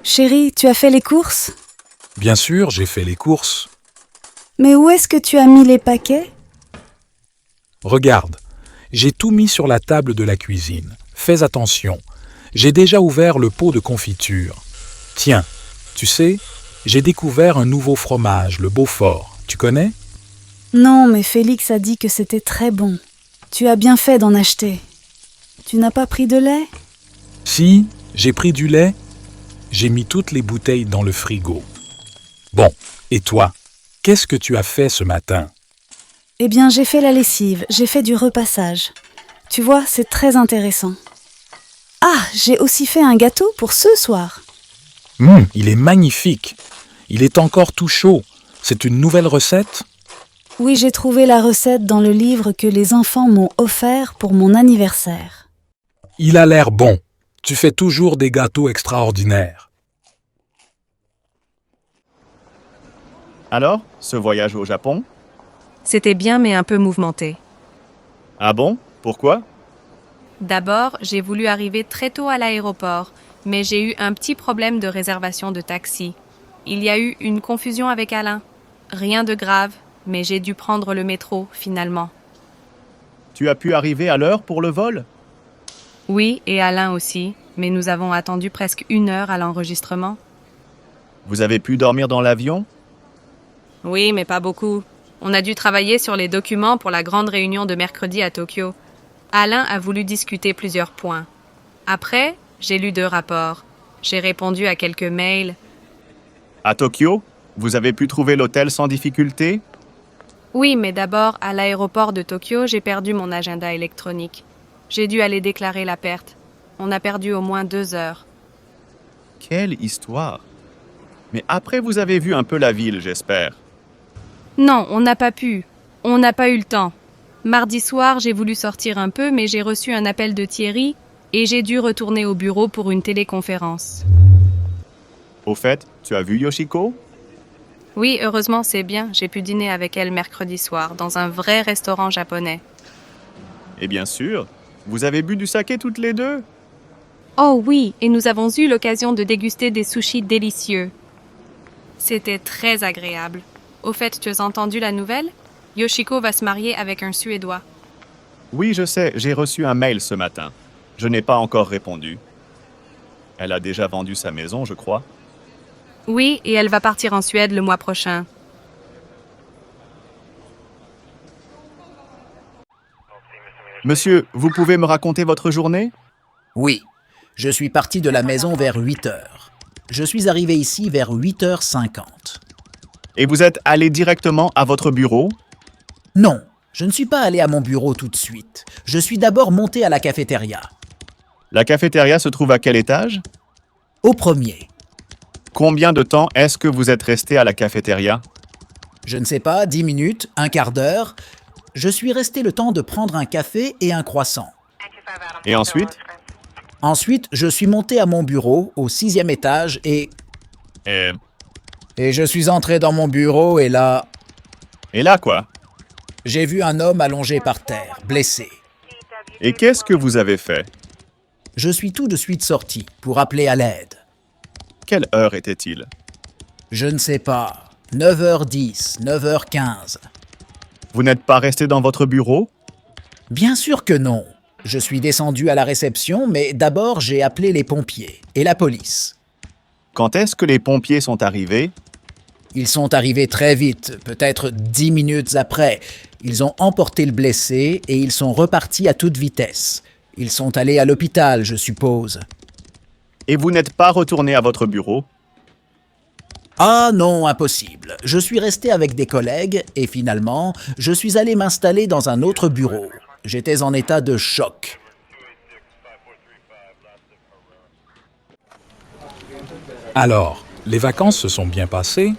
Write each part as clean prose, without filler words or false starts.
Chérie, tu as fait les courses? Bien sûr, j'ai fait les courses. Mais où est-ce que tu as mis les paquets? Regarde, j'ai tout mis sur la table de la cuisine. Fais attention, j'ai déjà ouvert le pot de confiture. Tiens, tu sais, j'ai découvert un nouveau fromage, le Beaufort. Tu connais? Non, mais Félix a dit que c'était très bon. Tu as bien fait d'en acheter. Tu n'as pas pris de lait? Si, j'ai pris du lait. J'ai mis toutes les bouteilles dans le frigo. Bon, et toi, qu'est-ce que tu as fait ce matin? Eh bien, j'ai fait la lessive, j'ai fait du repassage. Tu vois, c'est très intéressant. Ah, j'ai aussi fait un gâteau pour ce soir. Il est magnifique. Il est encore tout chaud. C'est une nouvelle recette? Oui, j'ai trouvé la recette dans le livre que les enfants m'ont offert pour mon anniversaire. Il a l'air bon. Tu fais toujours des gâteaux extraordinaires. Alors, ce voyage au Japon? C'était bien mais un peu mouvementé. Ah bon? Pourquoi? D'abord, j'ai voulu arriver très tôt à l'aéroport, mais j'ai eu un petit problème de réservation de taxi. Il y a eu une confusion avec Alain. Rien de grave, mais j'ai dû prendre le métro finalement. Tu as pu arriver à l'heure pour le vol? Oui, et Alain aussi, mais nous avons attendu presque 1 heure à l'enregistrement. Vous avez pu dormir dans l'avion? Oui, mais pas beaucoup. On a dû travailler sur les documents pour la grande réunion de mercredi à Tokyo. Alain a voulu discuter plusieurs points. Après, j'ai lu 2 rapports. J'ai répondu à quelques mails. À Tokyo? Vous avez pu trouver l'hôtel sans difficulté? Oui, mais d'abord, à l'aéroport de Tokyo, j'ai perdu mon agenda électronique. J'ai dû aller déclarer la perte. On a perdu au moins 2 heures. Quelle histoire! Mais après, vous avez vu un peu la ville, j'espère. Non, on n'a pas pu. On n'a pas eu le temps. Mardi soir, j'ai voulu sortir un peu, mais j'ai reçu un appel de Thierry et j'ai dû retourner au bureau pour une téléconférence. Au fait, tu as vu Yoshiko? Oui, heureusement, c'est bien. J'ai pu dîner avec elle mercredi soir, dans un vrai restaurant japonais. Et bien sûr, vous avez bu du saké toutes les deux? Oh oui, et nous avons eu l'occasion de déguster des sushis délicieux. C'était très agréable. Au fait, tu as entendu la nouvelle? Yoshiko va se marier avec un Suédois. Oui, je sais, j'ai reçu un mail ce matin. Je n'ai pas encore répondu. Elle a déjà vendu sa maison, je crois. Oui, et elle va partir en Suède le mois prochain. Monsieur, vous pouvez me raconter votre journée? Oui, je suis parti de la maison vers 8 heures. Je suis arrivé ici vers 8h50. Et vous êtes allé directement à votre bureau? Non, je ne suis pas allé à mon bureau tout de suite. Je suis d'abord monté à la cafétéria. La cafétéria se trouve à quel étage? Au premier. Combien de temps est-ce que vous êtes resté à la cafétéria? Je ne sais pas, 10 minutes, un quart d'heure. Je suis resté le temps de prendre un café et un croissant. Et ensuite? Ensuite, je suis monté à mon bureau au 6e étage Et et je suis entré dans mon bureau et là, là quoi? j'ai vu un homme allongé par terre, blessé. Et qu'est-ce que vous avez fait? Je suis tout de suite sorti pour appeler à l'aide. Quelle heure était-il? Je ne sais pas, 9h10, 9h15. Vous n'êtes pas resté dans votre bureau? Bien sûr que non. Je suis descendu à la réception, mais d'abord j'ai appelé les pompiers et la police. Quand est-ce que les pompiers sont arrivés? Ils sont arrivés très vite, peut-être 10 minutes après. Ils ont emporté le blessé et ils sont repartis à toute vitesse. Ils sont allés à l'hôpital, je suppose. Et vous n'êtes pas retourné à votre bureau? Ah non, impossible. Je suis resté avec des collègues et finalement, je suis allé m'installer dans un autre bureau. J'étais en état de choc. Alors, les vacances se sont bien passées?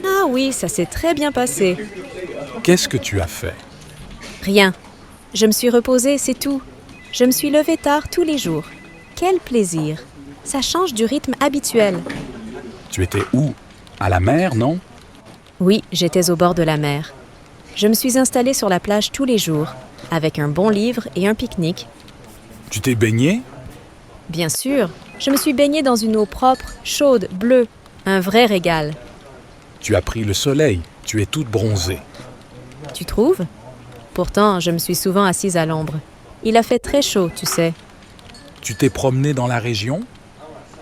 Ah oui, ça s'est très bien passé. Qu'est-ce que tu as fait? Rien. Je me suis reposée, c'est tout. Je me suis levée tard tous les jours. Quel plaisir. Ça change du rythme habituel. Tu étais où? À la mer, non? Oui, j'étais au bord de la mer. Je me suis installée sur la plage tous les jours, avec un bon livre et un pique-nique. Tu t'es baigné? Bien sûr, Je me suis baignée dans une eau propre, chaude, bleue. Un vrai régal. Tu as pris le soleil, tu es toute bronzée. Tu trouves? Pourtant, je me suis souvent assise à l'ombre. Il a fait très chaud, tu sais. Tu t'es promenée dans la région?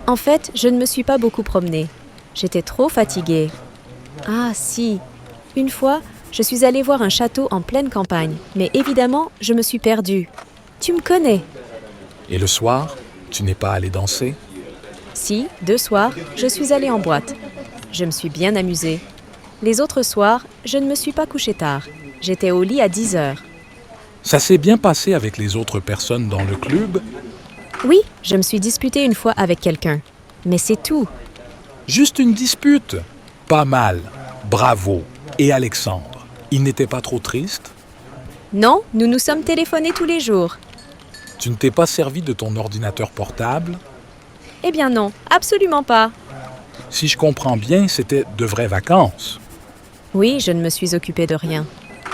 En fait, je ne me suis pas beaucoup promenée. J'étais trop fatiguée. Ah si, une fois, je suis allée voir un château en pleine campagne, mais évidemment, je me suis perdue. Tu me connais? Et le soir, tu n'es pas allée danser? Si, 2 soirs, je suis allée en boîte. Je me suis bien amusée. Les autres soirs, je ne me suis pas couchée tard. J'étais au lit à 10 heures. Ça s'est bien passé avec les autres personnes dans le club? Oui, je me suis disputée une fois avec quelqu'un. Mais c'est tout. Juste une dispute? Pas mal. Bravo. Et Alexandre, il n'était pas trop triste? Non, nous nous sommes téléphonés tous les jours. Tu ne t'es pas servi de ton ordinateur portable? Eh bien non, absolument pas. Si je comprends bien, c'était de vraies vacances. Oui, je ne me suis occupée de rien.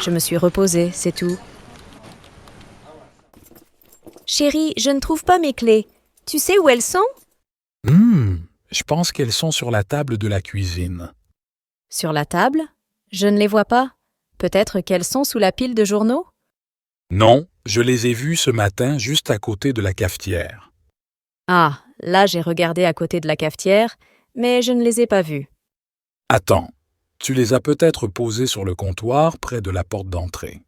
Je me suis reposée, c'est tout. Chérie, je ne trouve pas mes clés. Tu sais où elles sont? Je pense qu'elles sont sur la table de la cuisine. Sur la table? Je ne les vois pas. Peut-être qu'elles sont sous la pile de journaux? Non, je les ai vues ce matin juste à côté de la cafetière. Ah, là j'ai regardé à côté de la cafetière, mais je ne les ai pas vues. Attends, tu les as peut-être posées sur le comptoir près de la porte d'entrée.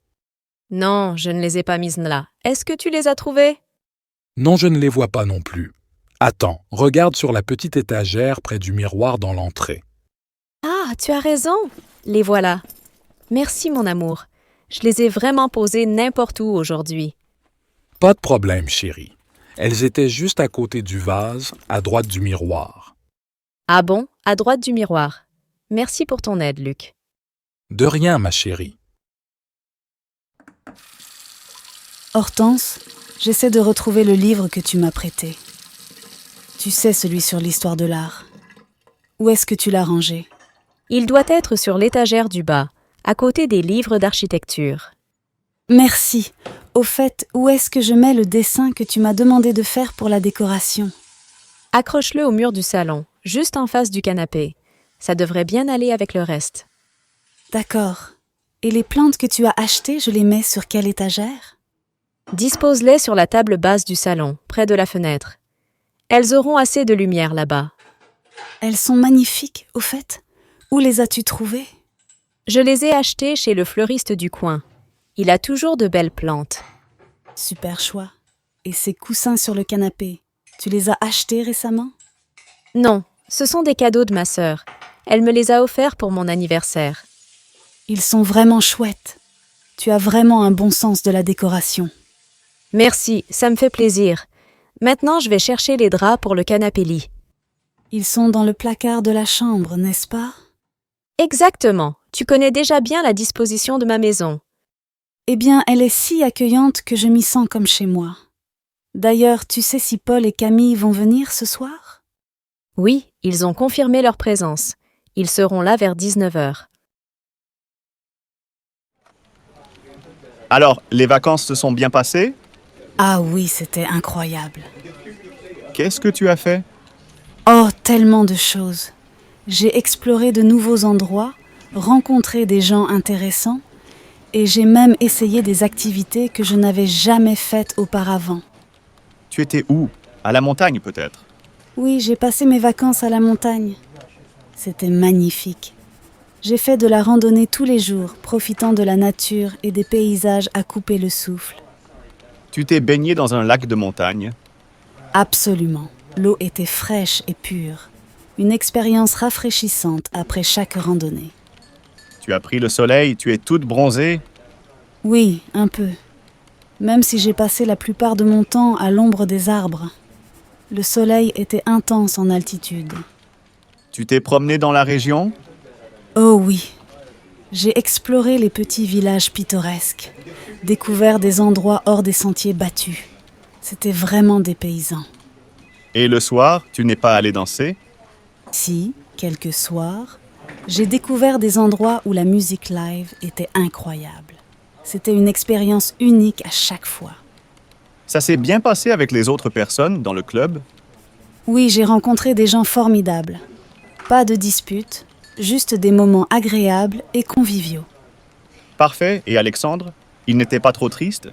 Non, je ne les ai pas mises là. Est-ce que tu les as trouvées? Non, je ne les vois pas non plus. Attends, regarde sur la petite étagère près du miroir dans l'entrée. Ah, tu as raison. Les voilà. Merci mon amour. Je les ai vraiment posées n'importe où aujourd'hui. Pas de problème, chérie. Elles étaient juste à côté du vase, à droite du miroir. Ah bon, à droite du miroir. Merci pour ton aide, Luc. De rien, ma chérie. Hortense, j'essaie de retrouver le livre que tu m'as prêté. Tu sais, celui sur l'histoire de l'art. Où est-ce que tu l'as rangé? Il doit être sur l'étagère du bas, à côté des livres d'architecture. Merci. Au fait, où est-ce que je mets le dessin que tu m'as demandé de faire pour la décoration? Accroche-le au mur du salon, juste en face du canapé. Ça devrait bien aller avec le reste. D'accord. Et les plantes que tu as achetées, je les mets sur quelle étagère? Dispose-les sur la table basse du salon, près de la fenêtre. Elles auront assez de lumière là-bas. Elles sont magnifiques, au fait. Où les as-tu trouvées? Je les ai achetées chez le fleuriste du coin. Il a toujours de belles plantes. Super choix. Et ces coussins sur le canapé, tu les as achetés récemment? Non, ce sont des cadeaux de ma sœur. Elle me les a offerts pour mon anniversaire. Ils sont vraiment chouettes. Tu as vraiment un bon sens de la décoration. Merci, ça me fait plaisir. Maintenant, je vais chercher les draps pour le canapé-lit. Ils sont dans le placard de la chambre, n'est-ce pas? Exactement. Tu connais déjà bien la disposition de ma maison. Eh bien, elle est si accueillante que je m'y sens comme chez moi. D'ailleurs, tu sais si Paul et Camille vont venir ce soir? Oui, ils ont confirmé leur présence. Ils seront là vers 19h. Alors, les vacances se sont bien passées? Ah oui, c'était incroyable. Qu'est-ce que tu as fait? Oh, tellement de choses. J'ai exploré de nouveaux endroits, rencontré des gens intéressants, et j'ai même essayé des activités que je n'avais jamais faites auparavant. Tu étais où? À la montagne peut-être? Oui, j'ai passé mes vacances à la montagne. C'était magnifique. J'ai fait de la randonnée tous les jours, profitant de la nature et des paysages à couper le souffle. Tu t'es baigné dans un lac de montagne? Absolument. L'eau était fraîche et pure. Une expérience rafraîchissante après chaque randonnée. Tu as pris le soleil, tu es toute bronzée? Oui, un peu. Même si j'ai passé la plupart de mon temps à l'ombre des arbres. Le soleil était intense en altitude. Tu t'es promenée dans la région? Oh oui. J'ai exploré les petits villages pittoresques, découvert des endroits hors des sentiers battus. C'était vraiment dépaysant. Et le soir, tu n'es pas allée danser? Si, quelques soirs, j'ai découvert des endroits où la musique live était incroyable. C'était une expérience unique à chaque fois. Ça s'est bien passé avec les autres personnes dans le club? Oui, j'ai rencontré des gens formidables. Pas de disputes, juste des moments agréables et conviviaux. Parfait. Et Alexandre? Il n'était pas trop triste?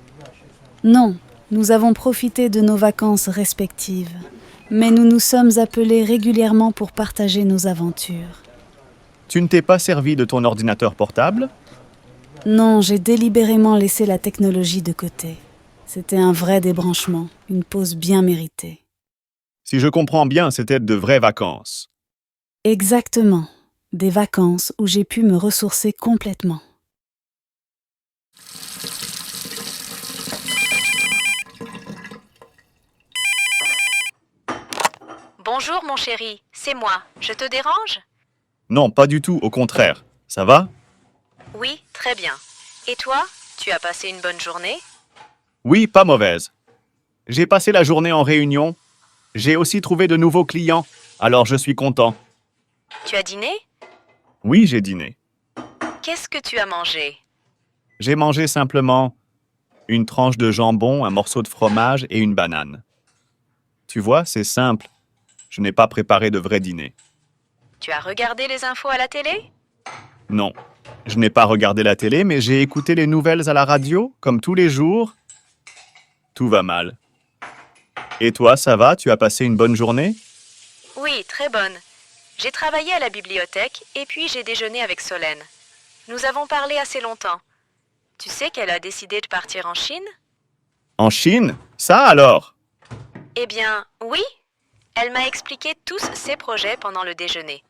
Non, nous avons profité de nos vacances respectives, mais nous nous sommes appelés régulièrement pour partager nos aventures. Tu ne t'es pas servi de ton ordinateur portable? Non, j'ai délibérément laissé la technologie de côté. C'était un vrai débranchement, une pause bien méritée. Si je comprends bien, c'était de vraies vacances. Exactement, des vacances où j'ai pu me ressourcer complètement. Bonjour mon chéri, c'est moi. Je te dérange? Non, pas du tout, au contraire. Ça va? Oui, très bien. Et toi, tu as passé une bonne journée? Oui, pas mauvaise. J'ai passé la journée en réunion. J'ai aussi trouvé de nouveaux clients, alors je suis content. Tu as dîné? Oui, j'ai dîné. Qu'est-ce que tu as mangé? J'ai mangé simplement une tranche de jambon, un morceau de fromage et une banane. Tu vois, c'est simple. Je n'ai pas préparé de vrai dîner. Tu as regardé les infos à la télé? Non, je n'ai pas regardé la télé, mais j'ai écouté les nouvelles à la radio, comme tous les jours. Tout va mal. Et toi, ça va? Tu as passé une bonne journée? Oui, très bonne. J'ai travaillé à la bibliothèque et puis j'ai déjeuné avec Solène. Nous avons parlé assez longtemps. Tu sais qu'elle a décidé de partir en Chine? En Chine? Ça alors? Eh bien, oui. Elle m'a expliqué tous ses projets pendant le déjeuner.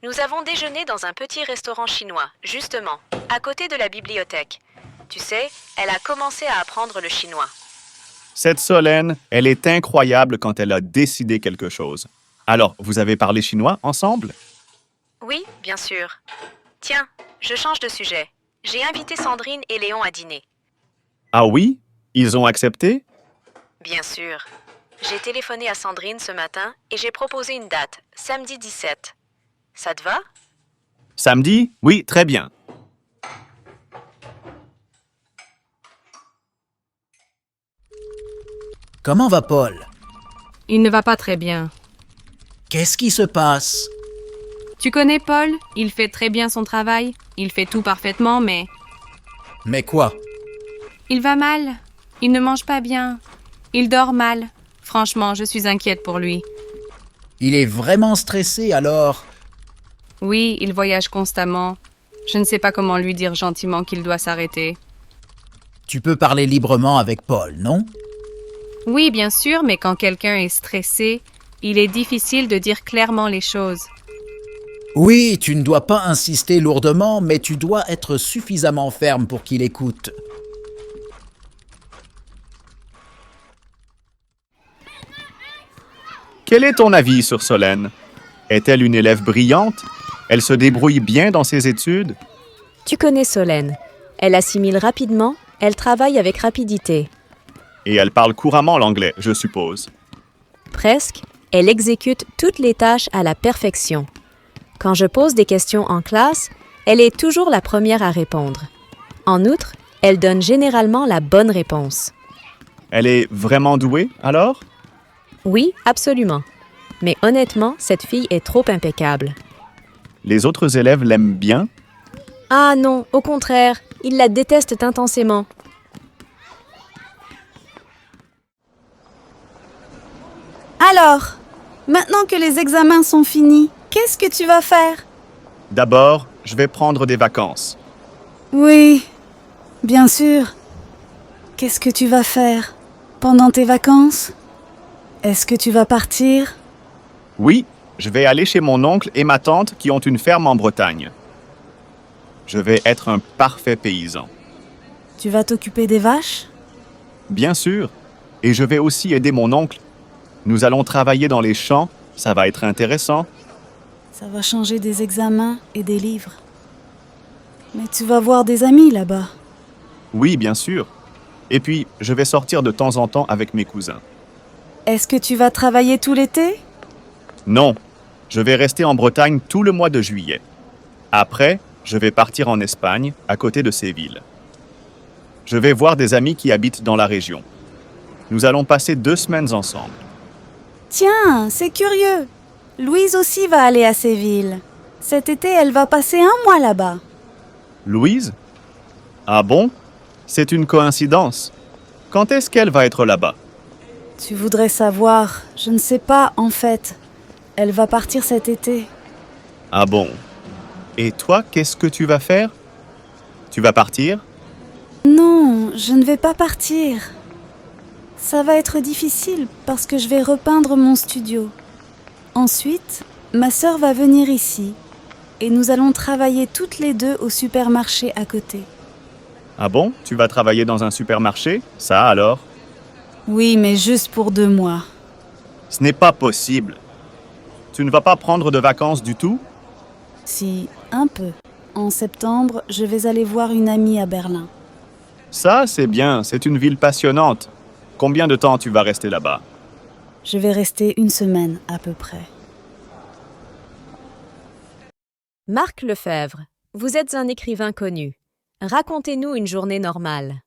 Nous avons déjeuné dans un petit restaurant chinois, justement, à côté de la bibliothèque. Tu sais, elle a commencé à apprendre le chinois. Cette Solène, elle est incroyable quand elle a décidé quelque chose. Alors, vous avez parlé chinois ensemble? Oui, bien sûr. Tiens, je change de sujet. J'ai invité Sandrine et Léon à dîner. Ah oui? Ils ont accepté? Bien sûr. J'ai téléphoné à Sandrine ce matin et j'ai proposé une date, samedi 17. Ça te va? Samedi? Oui, très bien. Comment va Paul? Il ne va pas très bien. Qu'est-ce qui se passe? Tu connais Paul? Il fait très bien son travail. Il fait tout parfaitement, mais Mais quoi? il va mal. Il ne mange pas bien. Il dort mal. Franchement, je suis inquiète pour lui. Il est vraiment stressé alors? Oui, il voyage constamment. Je ne sais pas comment lui dire gentiment qu'il doit s'arrêter. Tu peux parler librement avec Paul, non? Oui, bien sûr, mais quand quelqu'un est stressé, il est difficile de dire clairement les choses. Oui, tu ne dois pas insister lourdement, mais tu dois être suffisamment ferme pour qu'il écoute. Quel est ton avis sur Solène? Est-elle une élève brillante? Elle se débrouille bien dans ses études? Tu connais Solène. Elle assimile rapidement, elle travaille avec rapidité. Et elle parle couramment l'anglais, je suppose. Presque, elle exécute toutes les tâches à la perfection. Quand je pose des questions en classe, elle est toujours la première à répondre. En outre, elle donne généralement la bonne réponse. Elle est vraiment douée, alors? Oui, absolument. Mais honnêtement, cette fille est trop impeccable. Les autres élèves l'aiment bien? Ah non, au contraire, ils la détestent intensément. Alors, maintenant que les examens sont finis, qu'est-ce que tu vas faire? D'abord, je vais prendre des vacances. Oui, bien sûr. Qu'est-ce que tu vas faire pendant tes vacances? Est-ce que tu vas partir? Oui, je vais aller chez mon oncle et ma tante qui ont une ferme en Bretagne. Je vais être un parfait paysan. Tu vas t'occuper des vaches? Bien sûr. Et je vais aussi aider mon oncle. Nous allons travailler dans les champs. Ça va être intéressant. Ça va changer des examens et des livres. Mais tu vas voir des amis là-bas. Oui, bien sûr. Et puis, je vais sortir de temps en temps avec mes cousins. Est-ce que tu vas travailler tout l'été? Non, je vais rester en Bretagne tout le mois de juillet. Après, je vais partir en Espagne, à côté de Séville. Je vais voir des amis qui habitent dans la région. Nous allons passer 2 semaines ensemble. Tiens, c'est curieux. Louise aussi va aller à Séville. Cet été, elle va passer un mois là-bas. Louise? Ah bon? C'est une coïncidence. Quand est-ce qu'elle va être là-bas? Tu voudrais savoir, je ne sais pas en fait. Elle va partir cet été. Ah bon? Et toi, qu'est-ce que tu vas faire? Tu vas partir? Non, je ne vais pas partir. Ça va être difficile parce que je vais repeindre mon studio. Ensuite, ma sœur va venir ici et nous allons travailler toutes les deux au supermarché à côté. Ah bon? Tu vas travailler dans un supermarché? Ça alors? Oui, mais juste pour 2 mois. Ce n'est pas possible. Tu ne vas pas prendre de vacances du tout? Si, un peu. En septembre, je vais aller voir une amie à Berlin. Ça, c'est bien, c'est une ville passionnante. Combien de temps tu vas rester là-bas? Je vais rester 1 semaine à peu près. Marc Lefebvre, vous êtes un écrivain connu. Racontez-nous une journée normale.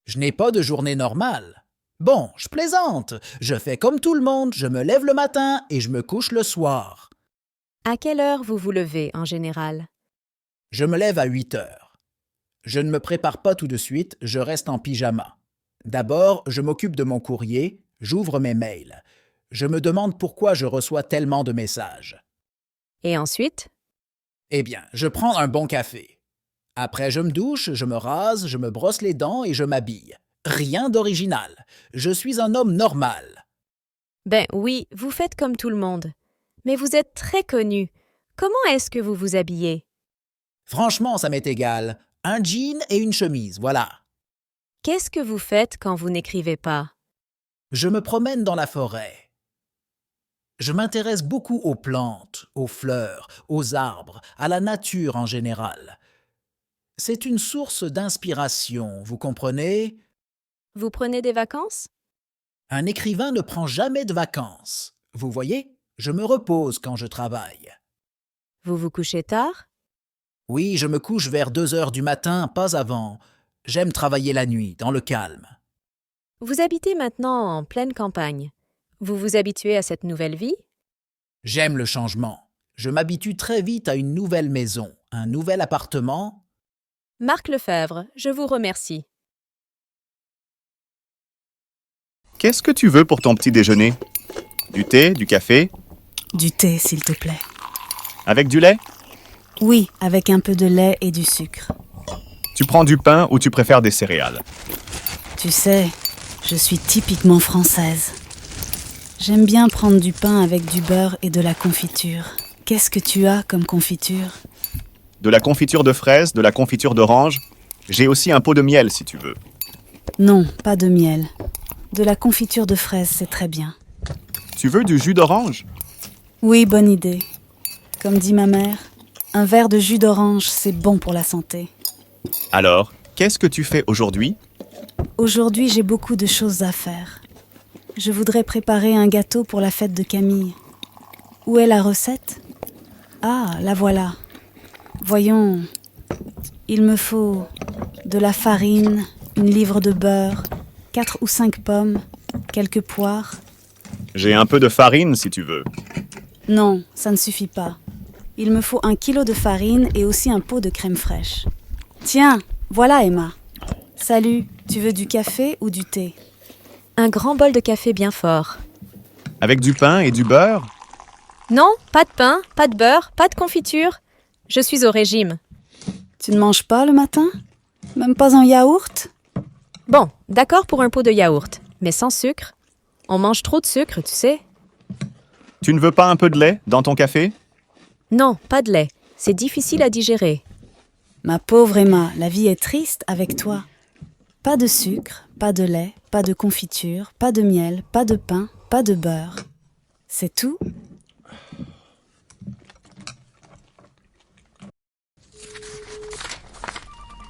Je n'ai pas de journée normale. Bon, je plaisante. Je fais comme tout le monde, je me lève le matin et je me couche le soir. À quelle heure vous vous levez en général? Je me lève à 8 heures. Je ne me prépare pas tout de suite, je reste en pyjama. D'abord, je m'occupe de mon courrier, j'ouvre mes mails. Je me demande pourquoi je reçois tellement de messages. Et ensuite? Eh bien, je prends un bon café. Après, je me douche, je me rase, je me brosse les dents et je m'habille. Rien d'original. Je suis un homme normal. Ben oui, vous faites comme tout le monde. Mais vous êtes très connu. Comment est-ce que vous vous habillez? Franchement, ça m'est égal. Un jean et une chemise, voilà. Qu'est-ce que vous faites quand vous n'écrivez pas? Je me promène dans la forêt. Je m'intéresse beaucoup aux plantes, aux fleurs, aux arbres, à la nature en général. C'est une source d'inspiration, vous comprenez? Vous prenez des vacances? Un écrivain ne prend jamais de vacances. Vous voyez, je me repose quand je travaille. Vous vous couchez tard? Oui, je me couche vers 2 heures du matin, pas avant. J'aime travailler la nuit, dans le calme. Vous habitez maintenant en pleine campagne. Vous vous habituez à cette nouvelle vie? J'aime le changement. Je m'habitue très vite à une nouvelle maison, un nouvel appartement. Marc Lefebvre, je vous remercie. Qu'est-ce que tu veux pour ton petit déjeuner? Du thé, du café? Du thé, s'il te plaît. Avec du lait? Oui, avec un peu de lait et du sucre. Tu prends du pain ou tu préfères des céréales? Tu sais, je suis typiquement française. J'aime bien prendre du pain avec du beurre et de la confiture. Qu'est-ce que tu as comme confiture? De la confiture de fraises, de la confiture d'orange. J'ai aussi un pot de miel si tu veux. Non, pas de miel. De la confiture de fraises, c'est très bien. Tu veux du jus d'orange? Oui, bonne idée. Comme dit ma mère, un verre de jus d'orange, c'est bon pour la santé. Alors, qu'est-ce que tu fais aujourd'hui? Aujourd'hui, j'ai beaucoup de choses à faire. Je voudrais préparer un gâteau pour la fête de Camille. Où est la recette? Ah, la voilà. Voyons, il me faut de la farine, 1 livre de beurre, 4 ou 5 pommes, quelques poires. J'ai un peu de farine si tu veux. Non, ça ne suffit pas. Il me faut 1 kilo de farine et aussi un pot de crème fraîche. Tiens, voilà Emma. Salut, tu veux du café ou du thé? Un grand bol de café bien fort. Avec du pain et du beurre? Non, pas de pain, pas de beurre, pas de confiture. Je suis au régime. Tu ne manges pas le matin? Même pas un yaourt? Bon, d'accord pour un pot de yaourt, mais sans sucre. On mange trop de sucre, tu sais. Tu ne veux pas un peu de lait dans ton café? Non, pas de lait. C'est difficile à digérer. Ma pauvre Emma, la vie est triste avec toi. Pas de sucre, pas de lait, pas de confiture, pas de miel, pas de pain, pas de beurre. C'est tout?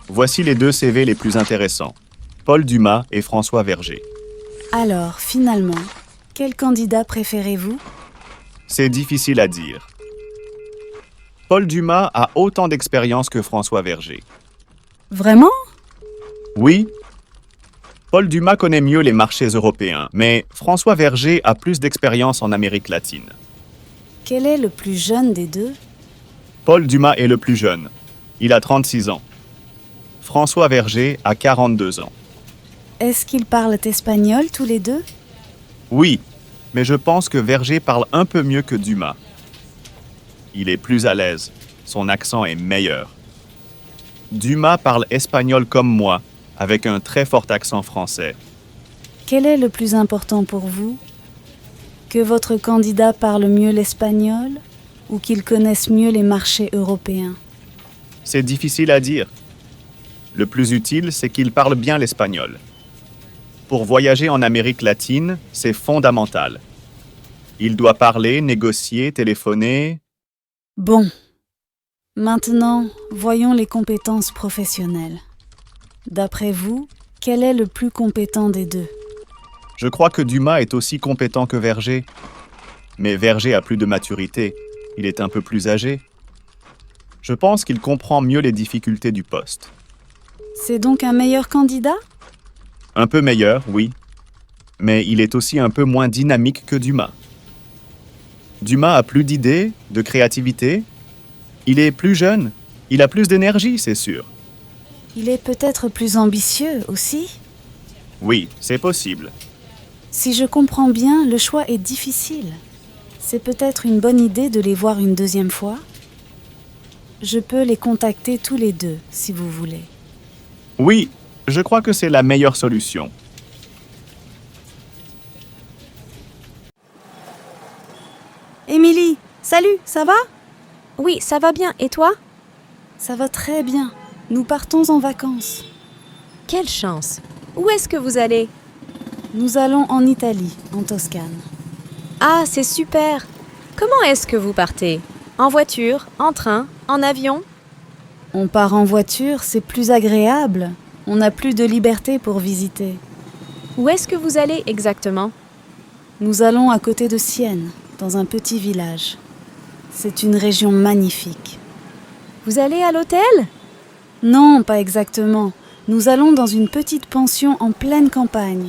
Voici les 2 CV les plus intéressants. Paul Dumas et François Verger. Alors, finalement, quel candidat préférez-vous? C'est difficile à dire. Paul Dumas a autant d'expérience que François Verger. Vraiment? Oui, Paul Dumas connaît mieux les marchés européens, mais François Verger a plus d'expérience en Amérique latine. Quel est le plus jeune des deux? Paul Dumas est le plus jeune. Il a 36 ans. François Verger a 42 ans. Est-ce qu'ils parlent espagnol tous les deux? Oui, mais je pense que Verger parle un peu mieux que Dumas. Il est plus à l'aise. Son accent est meilleur. Dumas parle espagnol comme moi, avec un très fort accent français. Quel est le plus important pour vous? Que votre candidat parle mieux l'espagnol ou qu'il connaisse mieux les marchés européens? C'est difficile à dire. Le plus utile, c'est qu'il parle bien l'espagnol. Pour voyager en Amérique latine, c'est fondamental. Il doit parler, négocier, téléphoner. Bon. Maintenant, voyons les compétences professionnelles. D'après vous, quel est le plus compétent des deux? Je crois que Dumas est aussi compétent que Verger. Mais Verger a plus de maturité. Il est un peu plus âgé. Je pense qu'il comprend mieux les difficultés du poste. C'est donc un meilleur candidat? Un peu meilleur, oui. Mais il est aussi un peu moins dynamique que Dumas. Dumas a plus d'idées, de créativité. Il est plus jeune. Il a plus d'énergie, c'est sûr. Il est peut-être plus ambitieux aussi? Oui, c'est possible. Si je comprends bien, le choix est difficile. C'est peut-être une bonne idée de les voir une deuxième fois? Je peux les contacter tous les deux, si vous voulez. Oui, je crois que c'est la meilleure solution. Émilie, salut, ça va? Oui, ça va bien. Et toi? Ça va très bien. Nous partons en vacances. Quelle chance! Où est-ce que vous allez? Nous allons en Italie, en Toscane. Ah, c'est super! Comment est-ce que vous partez? En voiture? En train? En avion? On part en voiture, c'est plus agréable. On a plus de liberté pour visiter. Où est-ce que vous allez exactement? Nous allons à côté de Sienne, dans un petit village. C'est une région magnifique. Vous allez à l'hôtel? Non, pas exactement. Nous allons dans une petite pension en pleine campagne.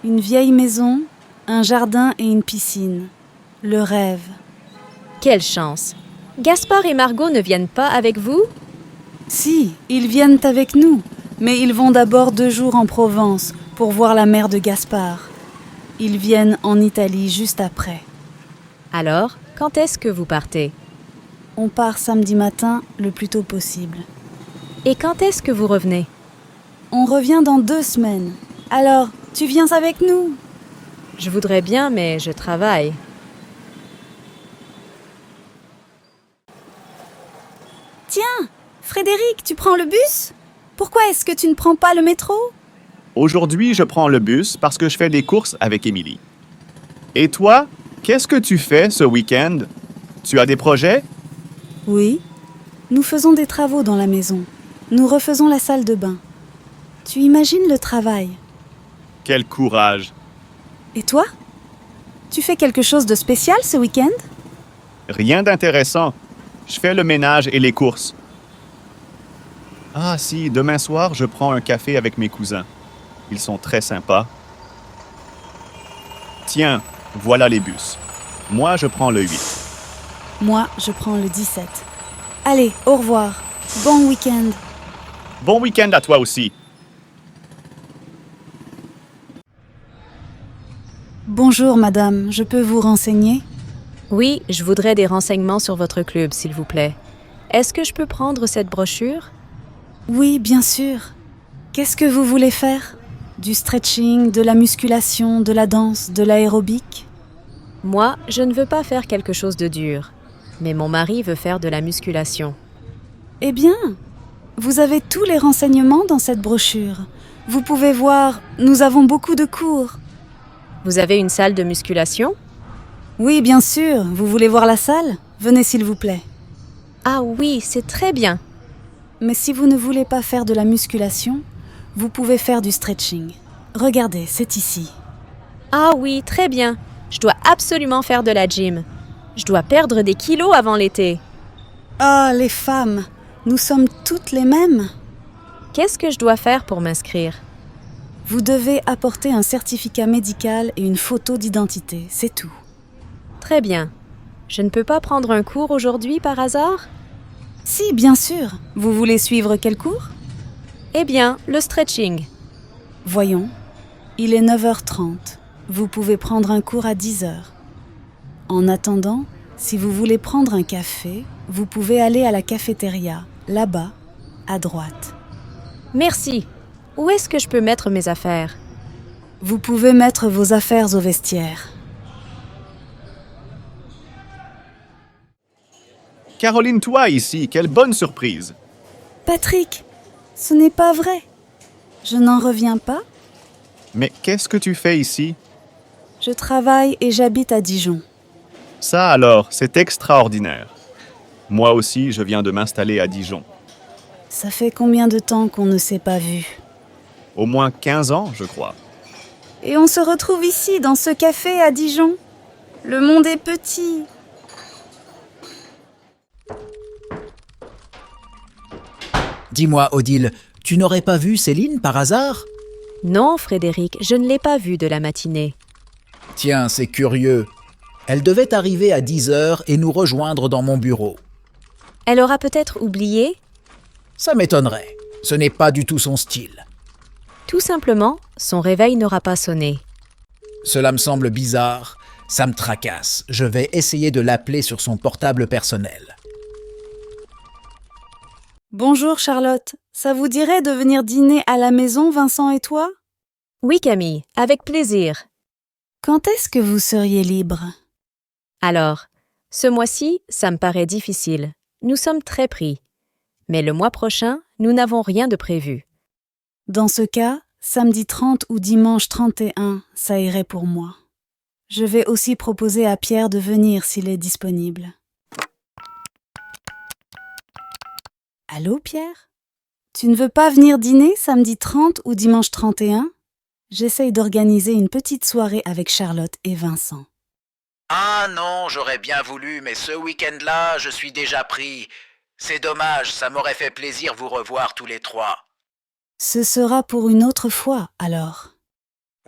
Une vieille maison, un jardin et une piscine. Le rêve. Quelle chance! Gaspard et Margot ne viennent pas avec vous? Si, ils viennent avec nous, mais ils vont d'abord 2 jours en Provence pour voir la mère de Gaspard. Ils viennent en Italie juste après. Alors, quand est-ce que vous partez? On part samedi matin le plus tôt possible. Et quand est-ce que vous revenez? On revient dans 2 semaines. Alors, tu viens avec nous? Je voudrais bien, mais je travaille. Tiens, Frédéric, tu prends le bus? Pourquoi est-ce que tu ne prends pas le métro? Aujourd'hui, je prends le bus parce que je fais des courses avec Émilie. Et toi, qu'est-ce que tu fais ce week-end? Tu as des projets? Oui. Nous faisons des travaux dans la maison. Nous refaisons la salle de bain. Tu imagines le travail? Quel courage! Et toi? Tu fais quelque chose de spécial ce week-end? Rien d'intéressant. Je fais le ménage et les courses. Ah si, demain soir, je prends un café avec mes cousins. Ils sont très sympas. Tiens, voilà les bus. Moi, je prends le 8. Moi, je prends le 17. Allez, au revoir. Bon week-end. Bon week-end à toi aussi. Bonjour, madame. Je peux vous renseigner? Oui, je voudrais des renseignements sur votre club, s'il vous plaît. Est-ce que je peux prendre cette brochure? Oui, bien sûr. Qu'est-ce que vous voulez faire? Du stretching, de la musculation, de la danse, de l'aérobic? Moi, je ne veux pas faire quelque chose de dur. Mais mon mari veut faire de la musculation. Eh bien, vous avez tous les renseignements dans cette brochure. Vous pouvez voir, nous avons beaucoup de cours. Vous avez une salle de musculation? Oui, bien sûr. Vous voulez voir la salle? Venez s'il vous plaît. Ah oui, c'est très bien. Mais si vous ne voulez pas faire de la musculation, vous pouvez faire du stretching. Regardez, c'est ici. Ah oui, très bien. Je dois absolument faire de la gym. Je dois perdre des kilos avant l'été. Ah, les femmes, nous sommes toutes les mêmes. Qu'est-ce que je dois faire pour m'inscrire? Vous devez apporter un certificat médical et une photo d'identité, c'est tout. Très bien. Je ne peux pas prendre un cours aujourd'hui par hasard? Si, bien sûr. Vous voulez suivre quel cours? Eh bien, le stretching. Voyons. Il est 9h30. Vous pouvez prendre un cours à 10h. En attendant, si vous voulez prendre un café, vous pouvez aller à la cafétéria, là-bas, à droite. Merci. Où est-ce que je peux mettre mes affaires? Vous pouvez mettre vos affaires au vestiaire. Caroline, toi ici, quelle bonne surprise. Patrick, ce n'est pas vrai. Je n'en reviens pas. Mais qu'est-ce que tu fais ici? Je travaille et j'habite à Dijon. Ça alors, c'est extraordinaire. Moi aussi, je viens de m'installer à Dijon. Ça fait combien de temps qu'on ne s'est pas vu? Au moins 15 ans, je crois. Et on se retrouve ici, dans ce café à Dijon. Le monde est petit. Dis-moi, Odile, tu n'aurais pas vu Céline par hasard? Non, Frédéric, je ne l'ai pas vue de la matinée. Tiens, c'est curieux. Elle devait arriver à 10h et nous rejoindre dans mon bureau. Elle aura peut-être oublié? Ça m'étonnerait. Ce n'est pas du tout son style. Tout simplement, son réveil n'aura pas sonné. Cela me semble bizarre. Ça me tracasse. Je vais essayer de l'appeler sur son portable personnel. Bonjour Charlotte, ça vous dirait de venir dîner à la maison, Vincent et toi? Oui, Camille, avec plaisir. Quand est-ce que vous seriez libre? Alors, ce mois-ci, ça me paraît difficile. Nous sommes très pris. Mais le mois prochain, nous n'avons rien de prévu. Dans ce cas, samedi 30 ou dimanche 31, ça irait pour moi. Je vais aussi proposer à Pierre de venir s'il est disponible. Allô, Pierre? Tu ne veux pas venir dîner samedi 30 ou dimanche 31? J'essaye d'organiser une petite soirée avec Charlotte et Vincent. Ah non, j'aurais bien voulu, mais ce week-end-là, je suis déjà pris. C'est dommage, ça m'aurait fait plaisir vous revoir tous les trois. Ce sera pour une autre fois, alors.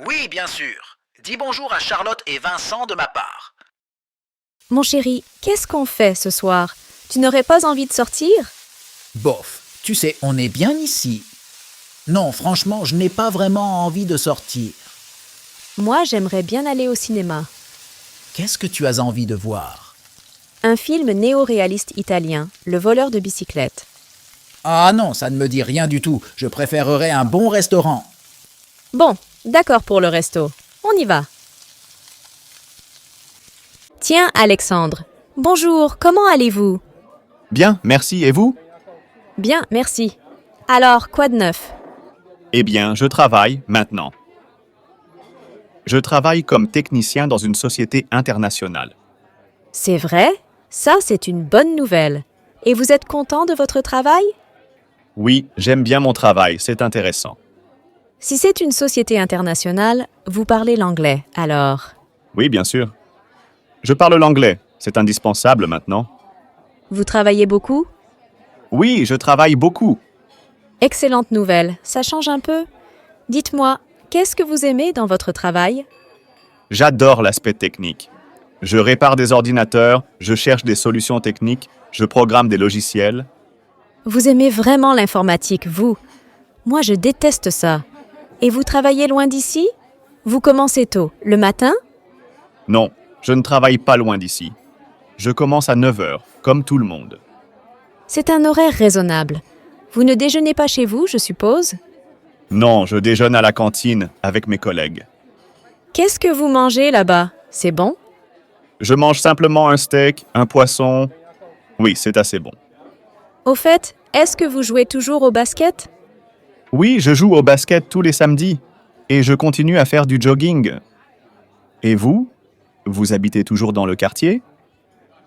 Oui, bien sûr. Dis bonjour à Charlotte et Vincent de ma part. Mon chéri, qu'est-ce qu'on fait ce soir? Tu n'aurais pas envie de sortir? Bof, tu sais, on est bien ici. Non, franchement, je n'ai pas vraiment envie de sortir. Moi, j'aimerais bien aller au cinéma. Qu'est-ce que tu as envie de voir? Un film néo-réaliste italien, Le voleur de bicyclette. Ah non, ça ne me dit rien du tout. Je préférerais un bon restaurant. Bon, d'accord pour le resto. On y va. Tiens, Alexandre. Bonjour, comment allez-vous? Bien, merci. Et vous? Bien, merci. Alors, quoi de neuf? Eh bien, je travaille maintenant. Je travaille comme technicien dans une société internationale. C'est vrai? Ça, c'est une bonne nouvelle. Et vous êtes content de votre travail? Oui, j'aime bien mon travail, c'est intéressant. Si c'est une société internationale, vous parlez l'anglais, alors. Oui, bien sûr. Je parle l'anglais, c'est indispensable maintenant. Vous travaillez beaucoup? Oui, je travaille beaucoup. Excellente nouvelle, ça change un peu. Dites-moi, qu'est-ce que vous aimez dans votre travail? J'adore l'aspect technique. Je répare des ordinateurs, je cherche des solutions techniques, je programme des logiciels. Vous aimez vraiment l'informatique, vous? Moi, je déteste ça. Et vous travaillez loin d'ici? Vous commencez tôt, le matin? Non, je ne travaille pas loin d'ici. Je commence à 9h, comme tout le monde. C'est un horaire raisonnable. Vous ne déjeunez pas chez vous, je suppose? Non, je déjeune à la cantine avec mes collègues. Qu'est-ce que vous mangez là-bas? C'est bon? Je mange simplement un steak, un poisson. Oui, c'est assez bon. Au fait, est-ce que vous jouez toujours au basket? Oui, je joue au basket tous les samedis et je continue à faire du jogging. Et vous? Vous habitez toujours dans le quartier?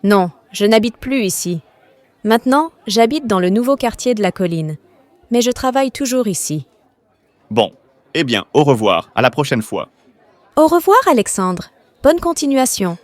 Non, je n'habite plus ici. Maintenant, j'habite dans le nouveau quartier de la colline. Mais je travaille toujours ici. Bon, eh bien, au revoir, à la prochaine fois. Au revoir, Alexandre. Bonne continuation.